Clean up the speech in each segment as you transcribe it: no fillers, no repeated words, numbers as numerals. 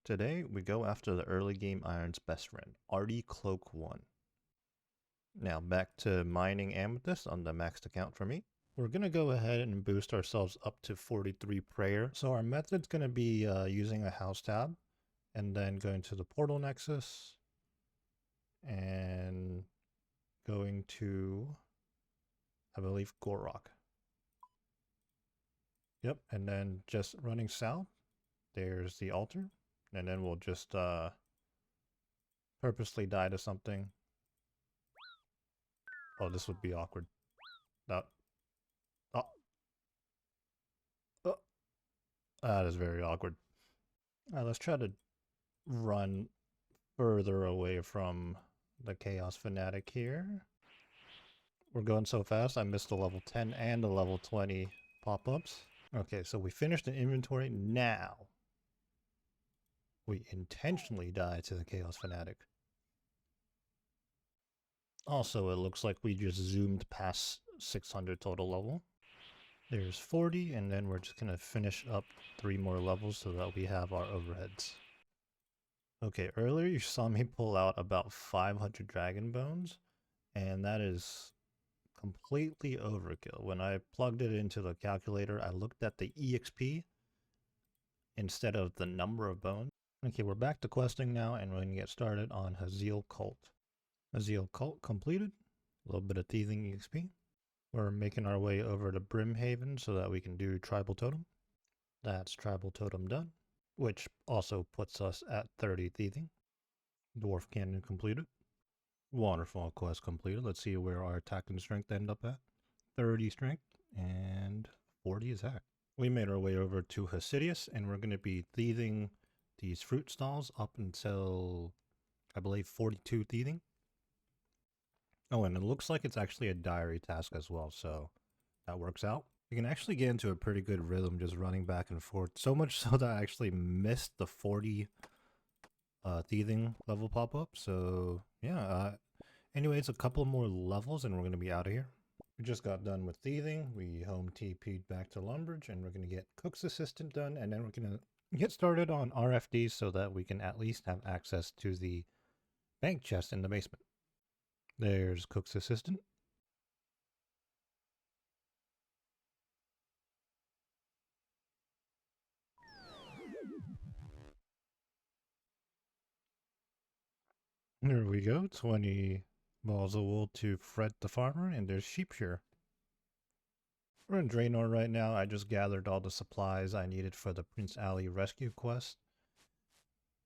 Today, we go after the early game Iron's best friend, ARDY Cloak 1. Now, back to mining Amethyst on the maxed account for me. We're going to go ahead and boost ourselves up to 43 prayer. So our method's going to be using a house tab, and then going to the portal nexus, and going to, I believe, Gorok. Yep, and then just running south, there's the altar. And then we'll just purposely die to something. Oh, this would be awkward. That. Oh. Oh. That is very awkward. Alright, let's try to run further away from the Chaos Fanatic here. We're going so fast, I missed the level 10 and the level 20 pop-ups. Okay, so we finished the inventory. Now we intentionally die to the Chaos Fanatic. Also, it looks like we just zoomed past 600 total level. There's 40, and then we're just going to finish up 3 more levels so that we have our overheads. Okay, earlier you saw me pull out about 500 dragon bones, and that is completely overkill. When I plugged it into the calculator, I looked at the EXP instead of the number of bones. Okay, we're back to questing now, and we're going to get started on Haziel Cult. Haziel Cult completed. A little bit of thieving EXP. We're making our way over to Brimhaven so that we can do Tribal Totem. That's Tribal Totem done, which also puts us at 30 thieving. Dwarf Cannon completed. Waterfall quest completed. Let's see where our attack and strength end up at. 30 strength and 40 attack. We made our way over to Hasidius, and we're going to be thieving these fruit stalls up until, I believe, 42 thieving. Oh, and it looks like it's actually a diary task as well, so that works out. You can actually get into a pretty good rhythm just running back and forth, so much so that I actually missed the 40 thieving level pop-up. So yeah, anyway, it's a couple more levels and we're going to be out of here. We just got done with thieving. We home TP'd back to Lumbridge, and we're going to get Cook's Assistant done, and then we're going to get started on RFDs so that we can at least have access to the bank chest in the basement. There's Cook's Assistant. There we go, 20 balls of wool to Fred the farmer, and there's sheep here. We're in Draenor right now. I just gathered all the supplies I needed for the Prince Ali rescue quest.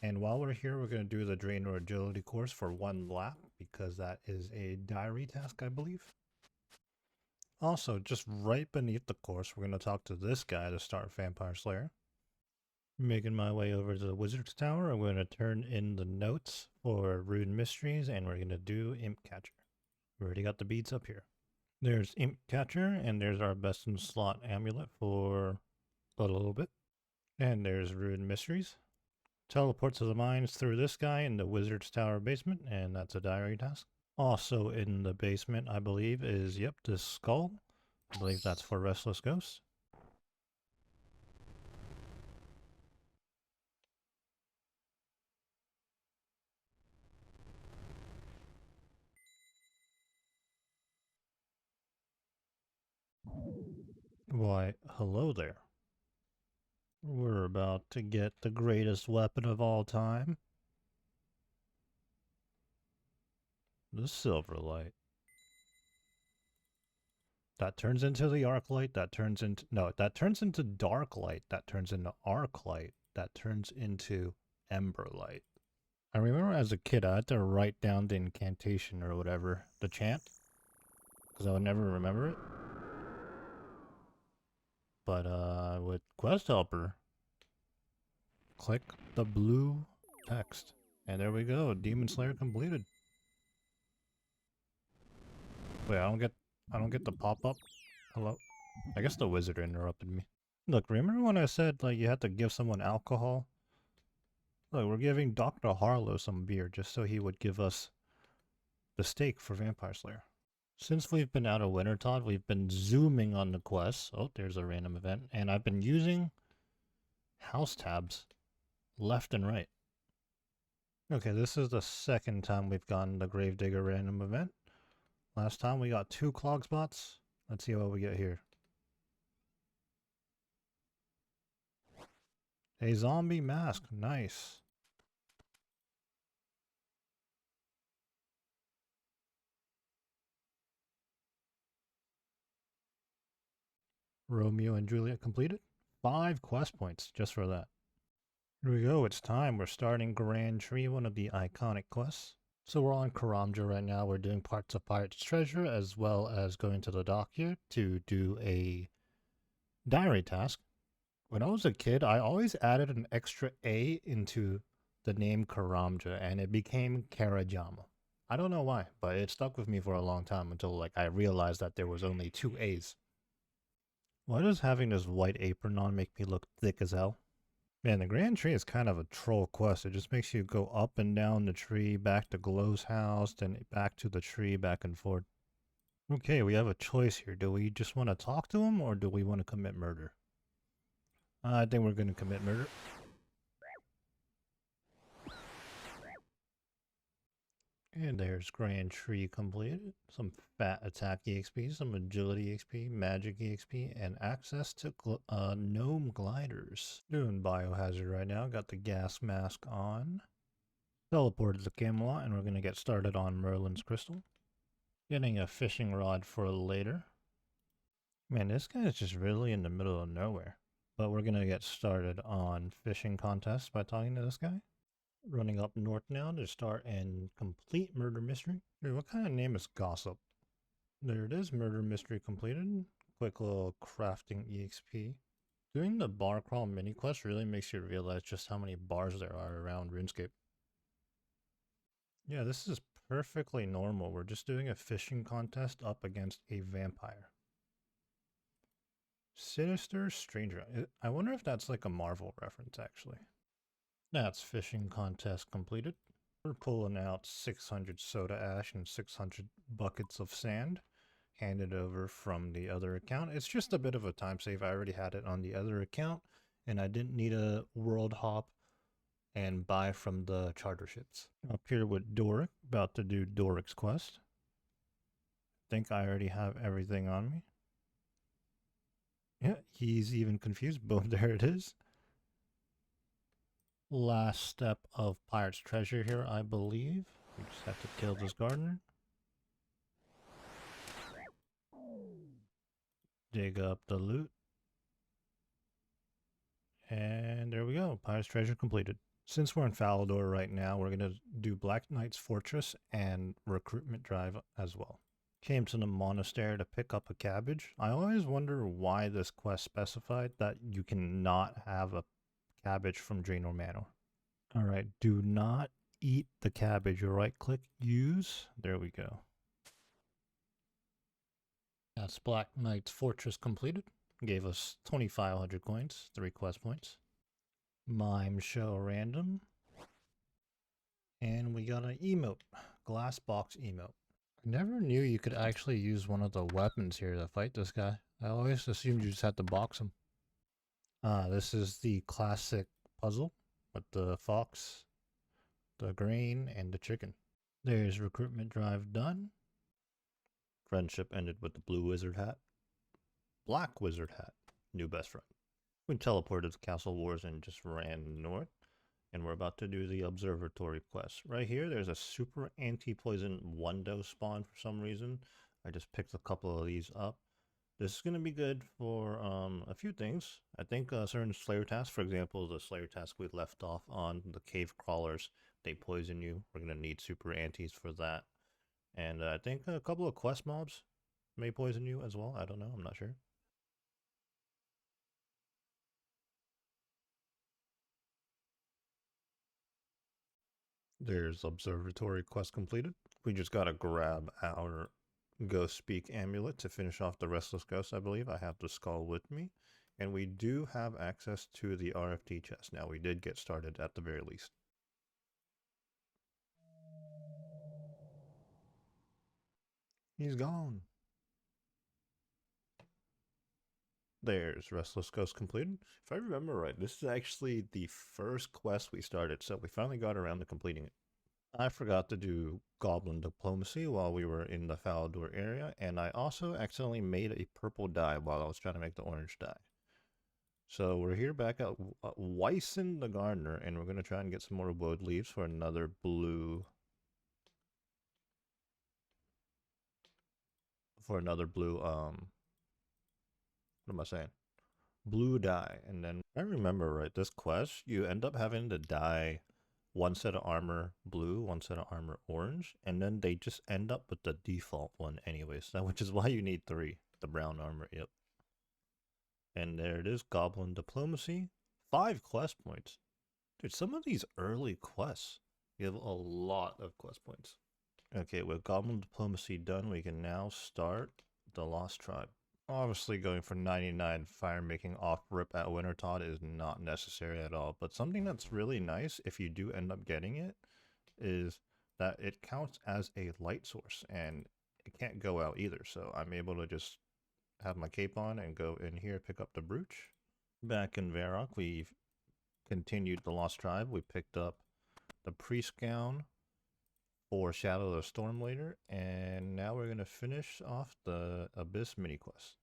And while we're here, we're going to do the Draenor agility course for 1 lap, because that is a diary task, I believe. Also, just right beneath the course, we're going to talk to this guy to start Vampire Slayer. Making my way over to the Wizard's Tower, I'm going to turn in the notes for Rune Mysteries, and we're going to do Imp Catcher. We already got the beads up here. There's Imp Catcher, and there's our best in slot amulet for a little bit. And there's Rune Mysteries. Teleport to the mines through this guy in the Wizard's Tower basement, and that's a diary task. Also in the basement, I believe, is, yep, this skull. I believe that's for Restless Ghosts. Why, hello there. We're about to get the greatest weapon of all time. The Silverlight. That turns into the Arclight, that turns into... No, that turns into Darklight, that turns into Arclight, that turns into Emberlight. I remember as a kid, I had to write down the incantation or whatever, the chant, because I would never remember it. But with Quest Helper, click the blue text, and there we go, Demon Slayer completed. Wait, I don't get the pop-up. Hello? I guess the wizard interrupted me. Look, remember when I said, like, you had to give someone alcohol? Look, we're giving Dr. Harlow some beer just so he would give us the steak for Vampire Slayer. Since we've been out of Wintertodt, we've been zooming on the quests. Oh, there's a random event. And I've been using house tabs left and right. Okay, this is the second time we've gotten the Gravedigger random event. Last time we got 2 clog spots. Let's see what we get here. A zombie mask. Nice. Romeo and Juliet completed. 5 quest points just for that. Here we go. It's time. We're starting Grand Tree, one of the iconic quests. So we're on Karamja right now. We're doing parts of Pirate's Treasure as well as going to the dock here to do a diary task. When I was a kid, I always added an extra A into the name Karamja and it became Karajama. I don't know why, but it stuck with me for a long time until like I realized that there was only 2 A's. Why does having this white apron on make me look thick as hell? Man, the Grand Tree is kind of a troll quest. It just makes you go up and down the tree, back to Glow's house, then back to the tree, back and forth. Okay, we have a choice here. Do we just want to talk to him or do we want to commit murder? I think we're going to commit murder. And there's Grand Tree completed. Some fat attack EXP, some agility EXP, magic EXP, and access to gnome gliders. Doing biohazard right now. Got the gas mask on. Teleported to Camelot, and we're going to get started on Merlin's crystal. Getting a fishing rod for later. Man, this guy is just really in the middle of nowhere. But we're going to get started on fishing contests by talking to this guy. Running up north now to start and complete murder mystery. Dude, what kind of name is Gossip? There it is, murder mystery completed. Quick little crafting EXP. Doing the bar crawl mini quest really makes you realize just how many bars there are around RuneScape. Yeah, this is perfectly normal. We're just doing a fishing contest up against a vampire. Sinister Stranger. I wonder if that's like a Marvel reference, actually. That's fishing contest completed. We're pulling out 600 soda ash and 600 buckets of sand. Handed over from the other account. It's just a bit of a time save. I already had it on the other account, and I didn't need a world hop and buy from the charter ships. Up here with Doric, about to do Doric's quest. Think I already have everything on me. Yeah, he's even confused. Boom, there it is. Last step of Pirate's Treasure here, I believe. We just have to kill this gardener. Dig up the loot. And there we go. Pirate's Treasure completed. Since we're in Falador right now, we're going to do Black Knight's Fortress and Recruitment Drive as well. Came to the monastery to pick up a cabbage. I always wonder why this quest specified that you cannot have a cabbage from Draenor Manor. Alright, do not eat the cabbage. You right click, use. There we go. That's Black Knight's Fortress completed. Gave us 2,500 coins, 3 quest points. Mime show random. And we got an emote, glass box emote. I never knew you could actually use one of the weapons here to fight this guy. I always assumed you just had to box him. This is the classic puzzle with the fox, the grain, and the chicken. There's recruitment drive done. Friendship ended with the blue wizard hat. Black wizard hat, new best friend. We teleported to Castle Wars and just ran north. And we're about to do the observatory quest. Right here, there's a super anti-poison 1-dose spawn for some reason. I just picked a couple of these up. This is going to be good for a few things. I think certain Slayer tasks, for example, the Slayer task we left off on, the cave crawlers, they poison you. We're going to need super antis for that. And I think a couple of quest mobs may poison you as well. I don't know. I'm not sure. There's observatory quest completed. We just gotta grab our ghost speak amulet to finish off the restless ghost. I believe I have the skull with me, and we do have access to the RFT chest. Now we did get started at the very least. He's gone. There's Restless Ghost completed. If I remember right, this is actually the first quest we started, so we finally got around to completing it. I forgot to do Goblin Diplomacy while we were in the Falador area, and I also accidentally made a purple dye while I was trying to make the orange dye. So we're here back at Wyson the Gardener, and we're going to try and get some more wood leaves for another blue... what am I saying? Blue dye. And then, if I remember right, this quest, you end up having to dye one set of armor blue, one set of armor orange, and then they just end up with the default one anyways, which is why you need 3. The brown armor, yep. And there it is, Goblin Diplomacy. 5 quest points. Dude, some of these early quests give a lot of quest points. Okay, with Goblin Diplomacy done, we can now start the Lost Tribe. Obviously, going for 99 fire making off rip at Wintertodt is not necessary at all, but something that's really nice if you do end up getting it is that it counts as a light source and it can't go out either. So I'm able to just have my cape on and go in here, pick up the brooch. Back in Varrock, we've continued the Lost Tribe. We picked up the priest gown for Shadow of the Storm later, and now we're going to finish off the Abyss mini quest.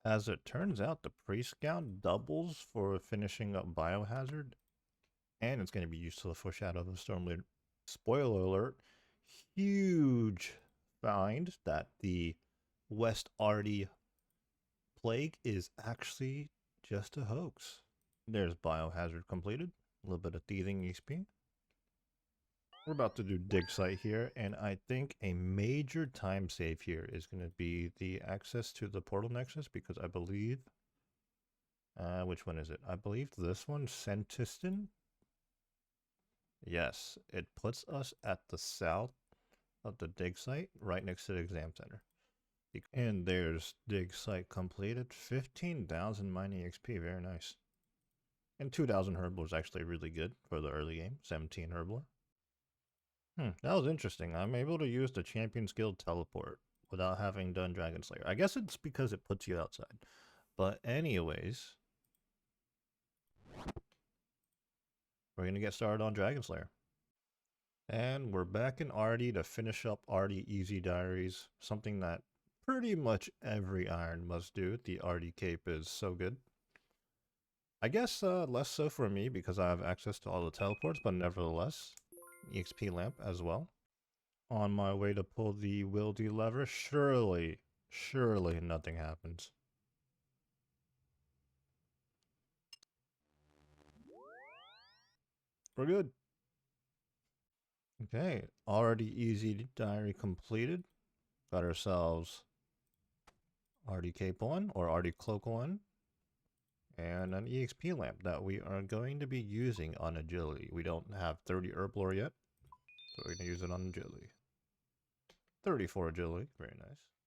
As it turns out, the priest gown doubles for finishing up Biohazard, and it's going to be used to the Foreshadow of the Storm later. Spoiler alert, huge find that the West ARDY plague is actually just a hoax. There's Biohazard completed, a little bit of teething XP. We're about to do dig site here, and I think a major time save here is going to be the access to the portal nexus, because I believe, which one is it? I believe this one, Sentiston. Yes, it puts us at the south of the dig site, right next to the exam center. And there's dig site completed, 15,000 mining XP, very nice. And 2,000 Herblore is actually really good for the early game, 17 Herblore. That was interesting. I'm able to use the Champions Guild teleport without having done Dragon Slayer. I guess it's because it puts you outside. But anyways, we're going to get started on Dragon Slayer. And we're back in ARDY to finish up ARDY Easy Diaries, something that pretty much every Iron must do. The ARDY Cape is so good. I guess less so for me because I have access to all the teleports, but nevertheless, EXP lamp as well. On my way to pull the Wildy lever, surely nothing happens. We're good. Okay, ARDY Easy Diary completed. Got ourselves ARDY Cape on, or ARDY Cloak on, and an EXP lamp that we are going to be using on Agility. We don't have 30 Herblore yet, so we're going to use it on Agility. 34 Agility, very nice.